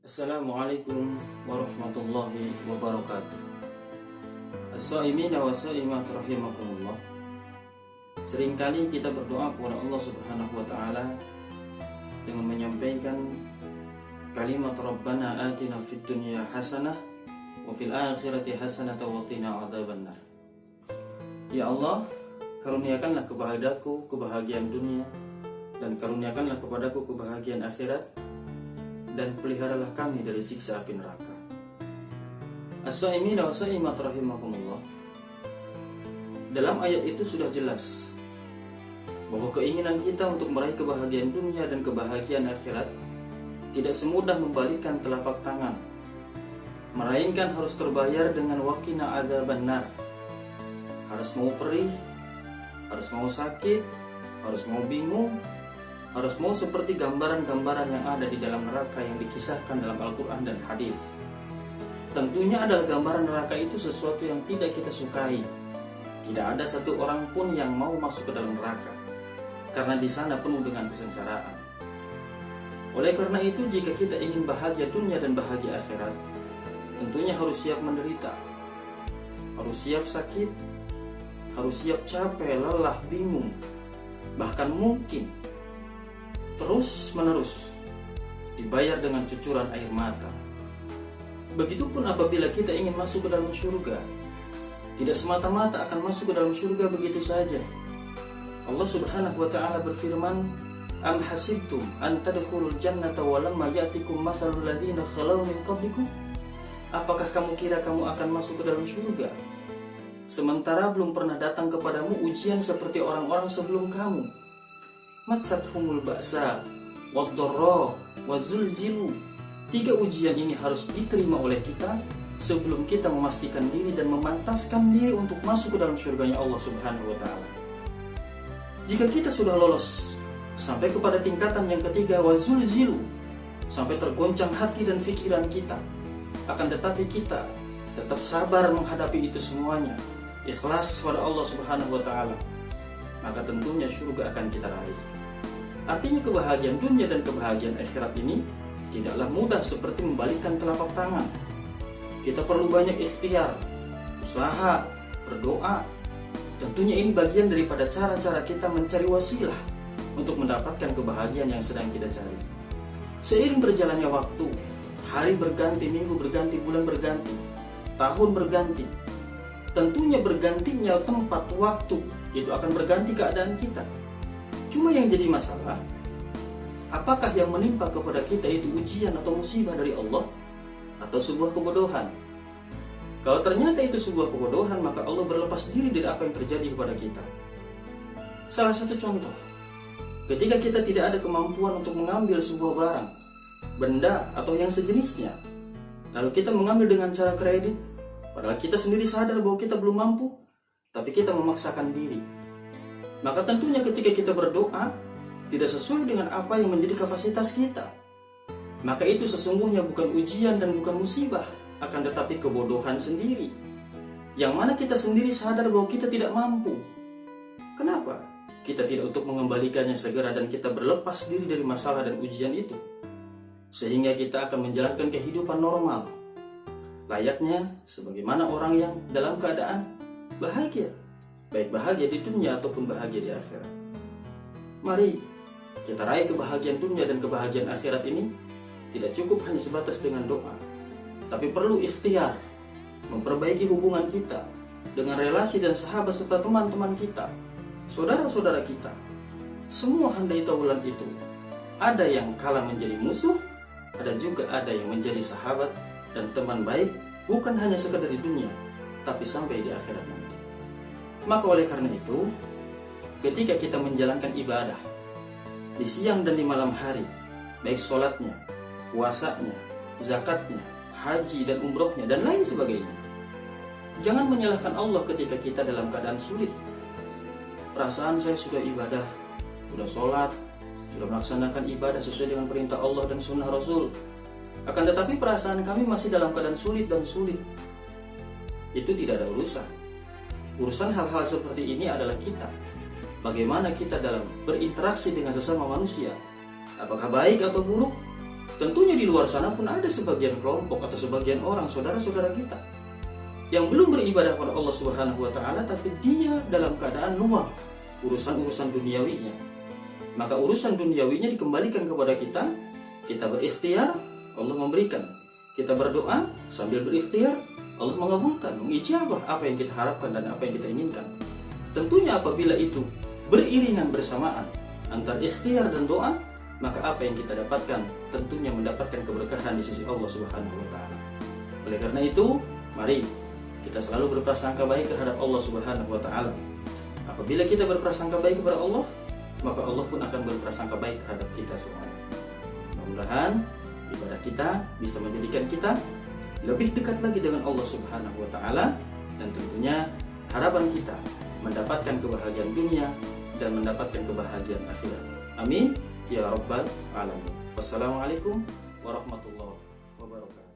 Assalamualaikum warahmatullahi wabarakatuh. As-saimina wa saimat rahimakumullah. Seringkali kita berdoa kepada Allah Subhanahu wa taala dengan menyampaikan kalimat Rabbana atina fid dunya hasanah wa fil akhirati hasanah wa qina adzabannar. Ya Allah, karuniakanlah kepadaku kebahagiaan dunia dan karuniakanlah kepadaku kebahagiaan akhirat, dan peliharalah kami dari siksa api neraka. As-saimina wa saimat rahimakumullah. Dalam ayat itu sudah jelas bahwa keinginan kita untuk meraih kebahagiaan dunia dan kebahagiaan akhirat tidak semudah membalikkan telapak tangan, melainkan harus terbayar dengan waqina adzabannar. Harus mau perih, harus mau sakit, harus mau bingung, harus mau seperti gambaran-gambaran yang ada di dalam neraka yang dikisahkan dalam Al-Quran dan hadis. Tentunya adalah gambaran neraka itu sesuatu yang tidak kita sukai. Tidak ada satu orang pun yang mau masuk ke dalam neraka, karena di sana penuh dengan kesengsaraan. Oleh karena itu, jika kita ingin bahagia dunia dan bahagia akhirat, tentunya harus siap menderita, harus siap sakit, harus siap capek, lelah, bingung, bahkan mungkin terus-menerus dibayar dengan cucuran air mata. Begitupun apabila kita ingin masuk ke dalam surga, tidak semata-mata akan masuk ke dalam surga begitu saja. Allah Subhanahu wa taala berfirman, "Am hasibtum an tadkhulul jannata wa lamma ya'tikum mathalul ladzina khalaw min qablikum?" Apakah kamu kira kamu akan masuk ke dalam surga sementara belum pernah datang kepadamu ujian seperti orang-orang sebelum kamu? Matsathumul ba'sa wad-dharra wazulzilu. 3 ujian ini harus diterima oleh kita sebelum kita memastikan diri dan memantaskan diri untuk masuk ke dalam surganya Allah Subhanahu wa taala. Jika kita sudah lolos sampai kepada tingkatan yang ketiga, wazulzilu, sampai tergoncang hati dan pikiran kita, akan tetapi kita tetap sabar menghadapi itu semuanya, ikhlas pada Allah Subhanahu wa taala, maka tentunya surga akan kita raih. Artinya kebahagiaan dunia dan kebahagiaan akhirat ini tidaklah mudah seperti membalikkan telapak tangan. Kita perlu banyak ikhtiar, usaha, berdoa. Tentunya ini bagian daripada cara-cara kita mencari wasilah untuk mendapatkan kebahagiaan yang sedang kita cari. Seiring berjalannya waktu, hari berganti, minggu berganti, bulan berganti, tahun berganti, tentunya bergantinya tempat, waktu, itu akan berganti keadaan kita. Cuma yang jadi masalah, apakah yang menimpa kepada kita itu ujian atau musibah dari Allah, atau sebuah kebodohan? Kalau ternyata itu sebuah kebodohan, maka Allah berlepas diri dari apa yang terjadi kepada kita. Salah satu contoh, ketika kita tidak ada kemampuan untuk mengambil sebuah barang, benda, atau yang sejenisnya, lalu kita mengambil dengan cara kredit, padahal kita sendiri sadar bahwa kita belum mampu, tapi kita memaksakan diri. Maka tentunya ketika kita berdoa tidak sesuai dengan apa yang menjadi kapasitas kita, maka itu sesungguhnya bukan ujian dan bukan musibah, akan tetapi kebodohan sendiri, yang mana kita sendiri sadar bahwa kita tidak mampu. Kenapa? Kita tidak untuk mengembalikannya segera dan kita berlepas diri dari masalah dan ujian itu, sehingga kita akan menjalankan kehidupan normal layaknya sebagaimana orang yang dalam keadaan bahagia, baik bahagia di dunia ataupun bahagia di akhirat. Mari kita raih kebahagiaan dunia dan kebahagiaan akhirat ini tidak cukup hanya sebatas dengan doa, tapi perlu ikhtiar, memperbaiki hubungan kita dengan relasi dan sahabat serta teman-teman kita, saudara-saudara kita. Semua handai taulan itu, ada yang kala menjadi musuh, ada juga ada yang menjadi sahabat dan teman baik, bukan hanya sekedar di dunia, tapi sampai di akhirat nanti. Maka oleh karena itu, ketika kita menjalankan ibadah di siang dan di malam hari, baik sholatnya, puasanya, zakatnya, haji dan umrohnya, dan lain sebagainya, jangan menyalahkan Allah ketika kita dalam keadaan sulit. Perasaan saya sudah ibadah, sudah sholat, sudah melaksanakan ibadah sesuai dengan perintah Allah dan sunnah Rasul, akan tetapi perasaan kami masih dalam keadaan sulit dan sulit. Itu tidak ada urusan. Urusan hal-hal seperti ini adalah kita, bagaimana kita dalam berinteraksi dengan sesama manusia, apakah baik atau buruk, Tentunya di luar sana pun ada sebagian kelompok atau sebagian orang, saudara-saudara kita, yang belum beribadah kepada Allah Subhanahu wa Ta'ala, tapi dia dalam keadaan luang urusan-urusan duniawinya. Maka urusan duniawinya dikembalikan kepada kita. Kita berikhtiar, Allah memberikan. Kita berdoa sambil berikhtiar, Allah mengabulkan, mengijabah apa yang kita harapkan dan apa yang kita inginkan. Tentunya apabila itu beriringan bersamaan antara ikhtiar dan doa, maka apa yang kita dapatkan tentunya mendapatkan keberkahan di sisi Allah Subhanahu wa Ta'ala. Oleh karena itu, mari kita selalu berprasangka baik terhadap Allah Subhanahu wa Ta'ala. Apabila kita berprasangka baik kepada Allah, maka Allah pun akan berprasangka baik terhadap kita semuanya. Mudah-mudahan ibadah kita bisa menjadikan kita lebih dekat lagi dengan Allah Subhanahu wa Ta'ala, dan tentunya harapan kita mendapatkan kebahagiaan dunia dan mendapatkan kebahagiaan akhirat. Amin ya rabbal alamin. Wassalamualaikum warahmatullahi wabarakatuh.